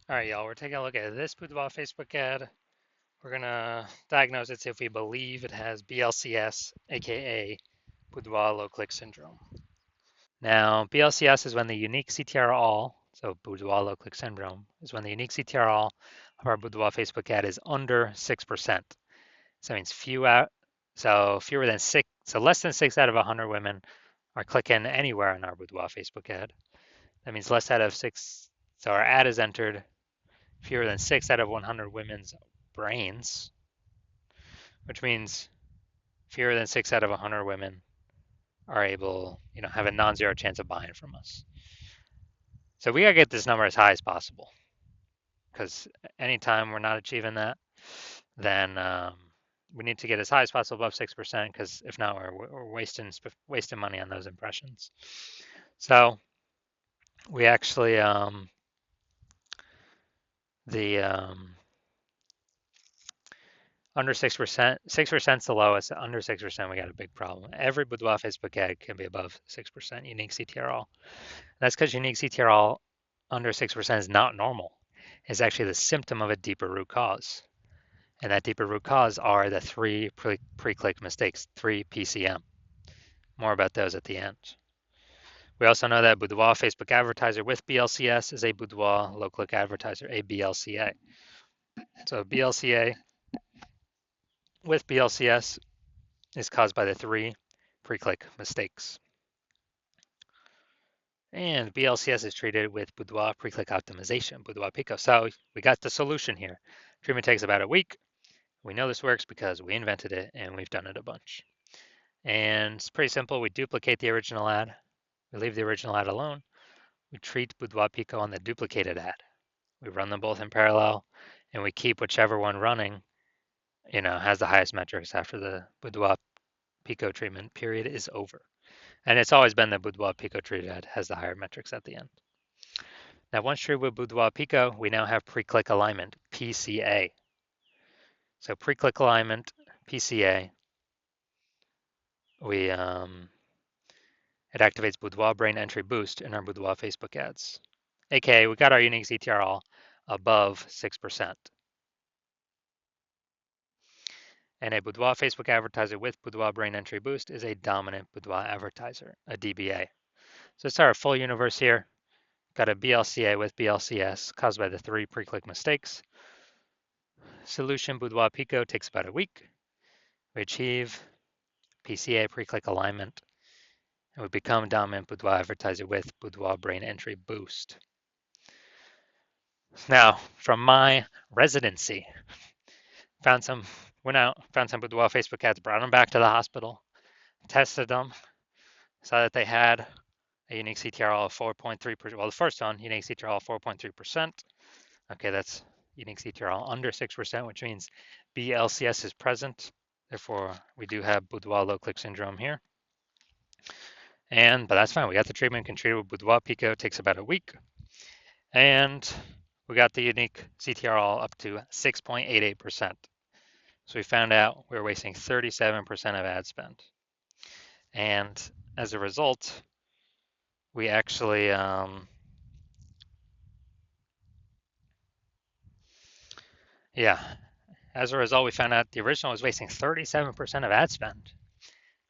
All right, y'all, we're taking a look at this Boudoir Facebook ad. We're gonna diagnose it, see if we believe it has BLCS, aka Boudoir low click syndrome. Now, BLCS is when the unique CTR all, so Boudoir low click syndrome, is when the unique CTR all of our Boudoir Facebook ad is under 6%. So that means fewer than six, so less than 6 out of 100 women are clicking anywhere on our Boudoir Facebook ad. That means less out of six, so our ad is entered fewer than 6 out of 100 women's brains, which means fewer than 6 out of 100 women are able, have a non-zero chance of buying from us. So we gotta get this number as high as possible, because anytime we're not achieving that, then we need to get as high as possible above 6%, because if not, we're wasting money on those impressions. So we actually the under 6%, 6% is the lowest. Under 6%, we got a big problem. Every Boudoir Facebook ad can be above 6% unique CTRL. That's because unique CTRL under 6% is not normal. It's actually the symptom of a deeper root cause. And that deeper root cause are the three pre-click mistakes, 3 PCM. More about those at the end. We also know that Boudoir Facebook advertiser with BLCS is a Boudoir low click advertiser, a BLCA. So BLCA with BLCS is caused by the 3 pre-click mistakes. And BLCS is treated with Boudoir pre-click optimization, Boudoir Pico. So we got the solution here. Treatment takes about a week. We know this works because we invented it and we've done it a bunch. And it's pretty simple. We duplicate the original ad. We leave the original ad alone. We treat Boudoir Pico on the duplicated ad. We run them both in parallel and we keep whichever one running, has the highest metrics after the Boudoir Pico treatment period is over. And it's always been the Boudoir Pico treated ad has the higher metrics at the end. Now, once treated with Boudoir Pico, we now have pre-click alignment, PCA. So pre-click alignment, PCA, it activates Boudoir brain entry boost in our Boudoir Facebook ads. AKA, we got our unique CTRL above 6%. And a Boudoir Facebook advertiser with Boudoir brain entry boost is a dominant Boudoir advertiser, a DBA. So it's our full universe here. Got a BLCA with BLCS caused by the 3 pre-click mistakes. Solution Boudoir Pico takes about a week. We achieve PCA pre-click alignment, and we become dominant Boudoir advertiser with Boudoir brain entry boost. Now, from my residency, went out, found some Boudoir Facebook ads, brought them back to the hospital, tested them, saw that they had a unique CTRL of 4.3%. Well, the first one, unique CTRL of 4.3%. Okay, that's unique CTRL under 6%, which means BLCS is present. Therefore, we do have Boudoir low click syndrome here. But that's fine. We got the treatment, can treat it with Boudoir Pico, takes about a week. And we got the unique CTRL up to 6.88%. So we found out we were wasting 37% of ad spend. And as a result, we actually, as a result, we found out the original was wasting 37% of ad spend,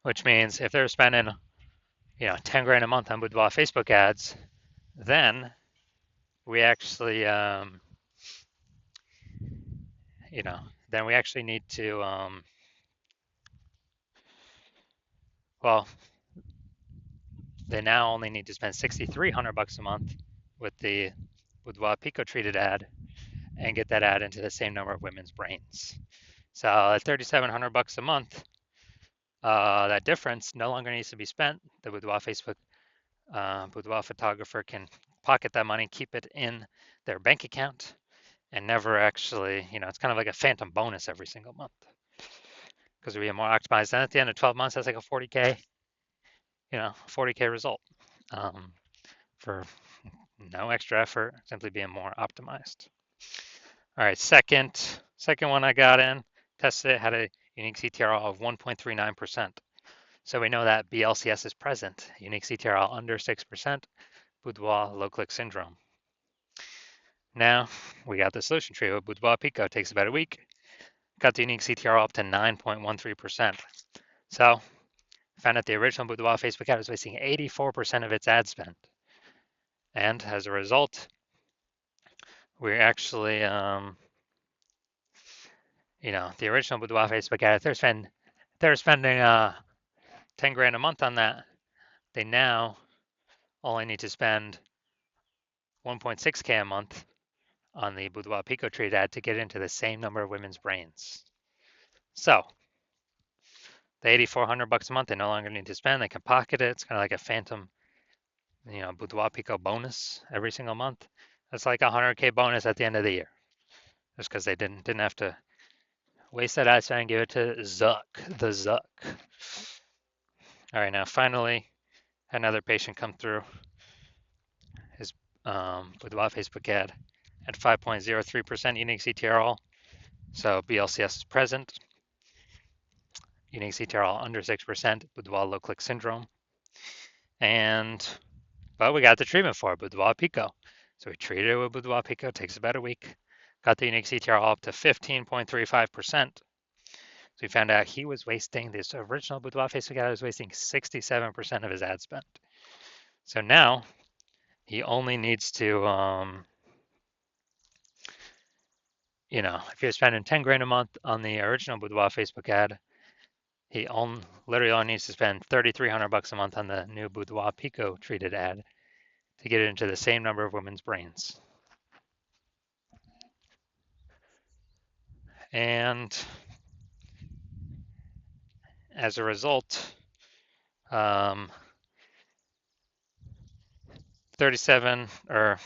which means if they're spending, 10 grand a month on Boudoir Facebook ads, then we actually, then we actually need to, well, they now only need to spend $6,300 a month with the Boudoir Pico treated ad and get that ad into the same number of women's brains. So at $3,700 a month, that difference no longer needs to be spent. The Boudoir Facebook Boudoir photographer can pocket that money, keep it in their bank account, and never actually, it's kind of like a phantom bonus every single month because we are more optimized. And at the end of 12 months, that's like a 40K, 40K result for no extra effort, simply being more optimized. All right, second one I got in, tested it, had a unique CTRL of 1.39%. So we know that BLCS is present, unique CTRL under 6%, Boudoir low click syndrome. Now we got the solution tree with Boudoir Pico. It takes about a week. Got the unique CTR up to 9.13%. So found that the original Boudoir Facebook ad was wasting 84% of its ad spend. And as a result, we're actually, the original Boudoir Facebook ad, if they're spending 10 grand a month on that, they now only need to spend 1.6K a month on the Boudoir Pico Treat ad to get into the same number of women's brains. So the 8,400 bucks a month they no longer need to spend. They can pocket it. It's kind of like a phantom, Boudoir Pico bonus every single month. That's like a 100K bonus at the end of the year, just because they didn't have to waste that ad spend and give it to Zuck, the Zuck. All right, now finally, another patient come through his Boudoir Facebook ad at 5.03% unique CTRL. So BLCS is present. Unique CTRL under 6%, Boudoir low click syndrome. But we got the treatment for it, Boudoir Pico. So we treated it with Boudoir Pico, takes about a week. Got the unique CTRL up to 15.35%. So we found out he was wasting, this original Boudoir Facebook ad was wasting 67% of his ad spend. So now he only needs to, if you're spending 10 grand a month on the original Boudoir Facebook ad, he literally only needs to spend 3,300 bucks a month on the new Boudoir Pico treated ad to get it into the same number of women's brains. And as a result, 37 or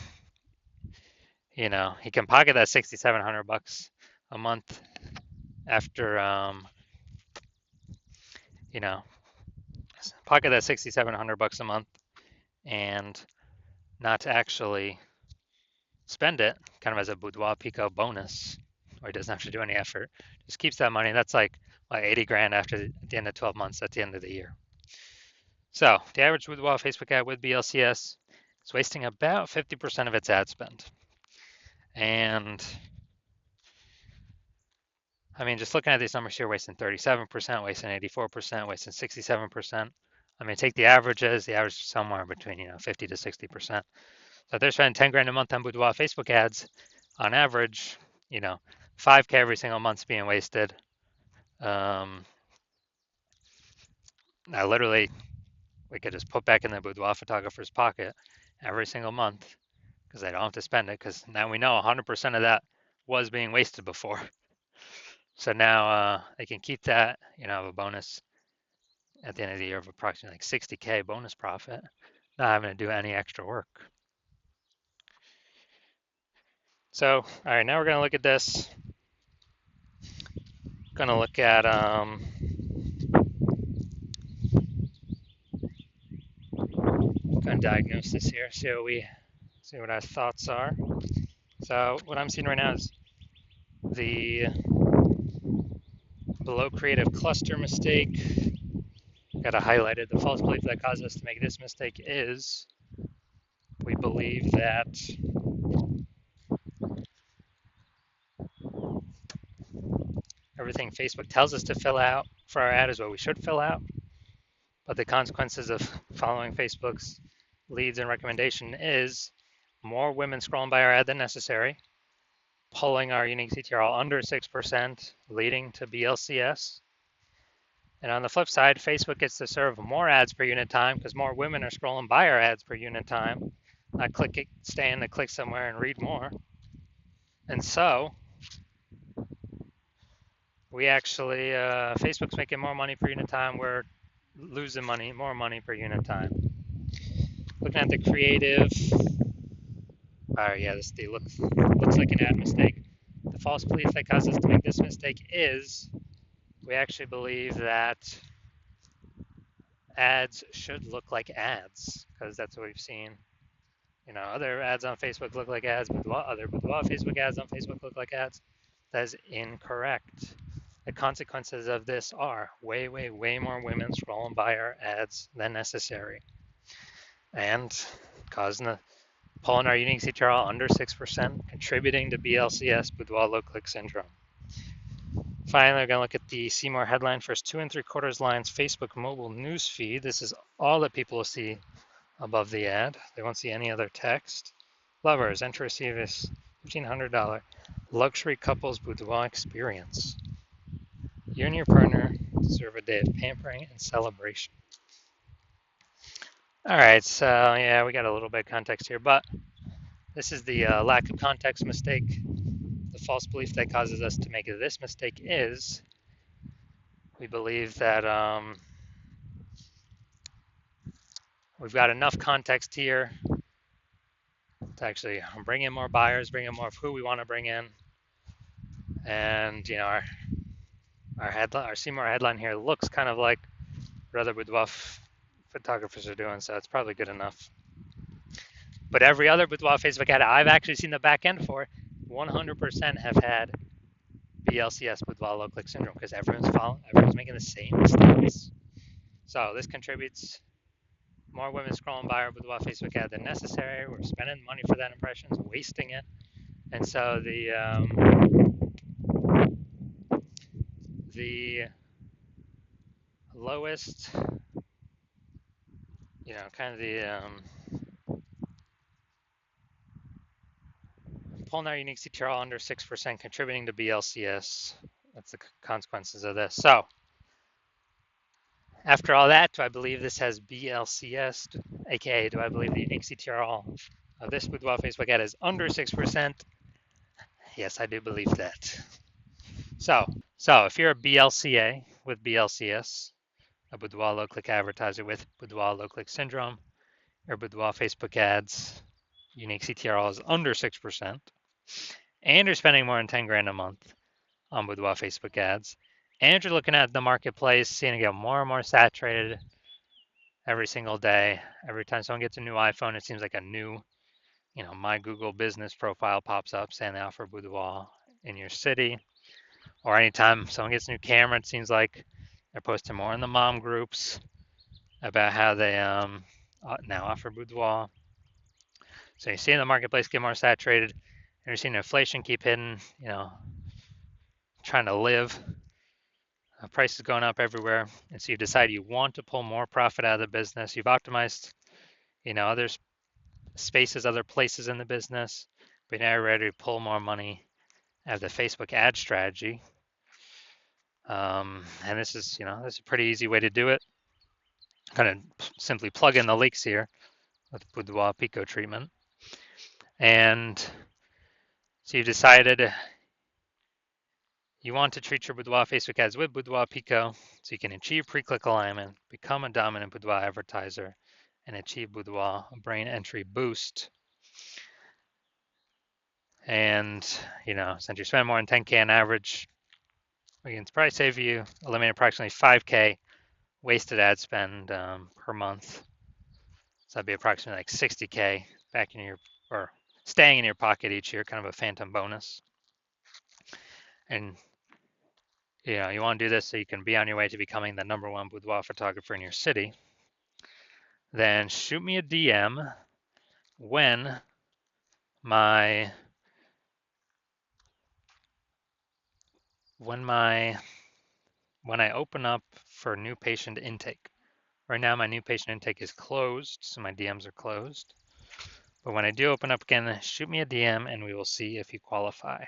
he can pocket that 6,700 bucks a month after pocket that 6,700 bucks a month and not actually spend it, kind of as a Boudoir Pico bonus, where he doesn't have to do any effort. Just keeps that money. That's like 80 grand at the end of 12 months at the end of the year. So the average Boudoir Facebook ad with BLCS is wasting about 50% of its ad spend. And I mean, just looking at these numbers here, wasting 37%, wasting 84%, wasting 67%. I mean, take the averages. The average is somewhere between 50 to 60%. So if they're spending 10 grand a month on Boudoir Facebook ads, on average, 5K every single month's being wasted. Now, literally, we could just put back in the Boudoir photographer's pocket every single month because they don't have to spend it, because now we know 100% of that was being wasted before. So now they can keep that, have a bonus at the end of the year of approximately like 60K bonus profit, not having to do any extra work. So, all right, now we're going to look at this. Going to look at going to diagnose this here, see what our thoughts are. So what I'm seeing right now is the below creative cluster mistake. Got it highlighted. The false belief that caused us to make this mistake is we believe that everything Facebook tells us to fill out for our ad is what we should fill out. But the consequences of following Facebook's leads and recommendation is more women scrolling by our ad than necessary, pulling our unique CTRL under 6%, leading to BLCS. And on the flip side, Facebook gets to serve more ads per unit time because more women are scrolling by our ads per unit time, not staying to click somewhere and read more. And so we actually, Facebook's making more money per unit time. We're losing more money per unit time. Looking at the creative, yeah, this looks like an ad mistake. The false belief that caused us to make this mistake is we actually believe that ads should look like ads, because that's what we've seen. Other ads on Facebook look like ads, but other Facebook ads on Facebook look like ads. That is incorrect. The consequences of this are way, way, way more women scrolling by our ads than necessary, and causing pulling our unique CTRL under 6%, contributing to BLCS, Boudoir low click syndrome. Finally, we're going to look at the see more headline, first 2 3/4 lines, Facebook mobile news feed. This is all that people will see above the ad. They won't see any other text. Lovers, enter receive this $1,500 luxury couples boudoir experience. You and your partner deserve a day of pampering and celebration. All right, so yeah, we got a little bit of context here, but this is the lack of context mistake. The false belief that causes us to make this mistake is we believe that we've got enough context here to actually bring in more buyers, bring in more of who we want to bring in, and you know our headline, our Seymour headline here looks kind of like what other boudoir photographers are doing, so it's probably good enough. But every other boudoir Facebook ad I've actually seen the back end for, 100% have had BLCS, boudoir low click syndrome, because everyone's making the same mistakes. So this contributes more women scrolling by our boudoir Facebook ad than necessary. We're spending money for that impressions, wasting it, and so the lowest, you know, kind of the pulling our unique CTRL under 6%, contributing to BLCS. That's the consequences of this. So after all that, do I believe this has BLCS, aka do I believe the unique CTRL of this boudoir Facebook ad is under 6%? Yes, I do believe that. So if you're a BLCA with BLCS, a boudoir low click advertiser with boudoir low click syndrome, or boudoir Facebook ads, unique CTRL is under 6%, and you're spending more than 10 grand a month on boudoir Facebook ads, and you're looking at the marketplace, seeing it get more and more saturated every single day. Every time someone gets a new iPhone, it seems like a new, you know, my Google business profile pops up saying they offer boudoir in your city. Or anytime someone gets a new camera, it seems like they're posting more in the mom groups about how they now offer boudoir. So you're seeing the marketplace get more saturated, and you're seeing inflation keep hitting, you know, trying to live. Prices going up everywhere, and so you decide you want to pull more profit out of the business. You've optimized, you know, other spaces, other places in the business, but now you're ready to pull more money out of the Facebook ad strategy. And this is, you know, this is a pretty easy way to do it. Kind of simply plug in the leaks here with Boudoir Pico treatment. And so you decided you want to treat your Boudoir Facebook ads with Boudoir Pico so you can achieve pre-click alignment, become a dominant Boudoir advertiser, and achieve Boudoir brain entry boost. And, you know, since you spend more than 10K on average, we can probably save you, eliminate approximately 5K wasted ad spend per month. So that'd be approximately like 60K back in your, or staying in your pocket each year, kind of a phantom bonus. And you know, you want to do this so you can be on your way to becoming the #1 boudoir photographer in your city. Then shoot me a DM when I open up for new patient intake. Right now my new patient intake is closed, so my DMs are closed. But when I do open up again, shoot me a DM and we will see if you qualify.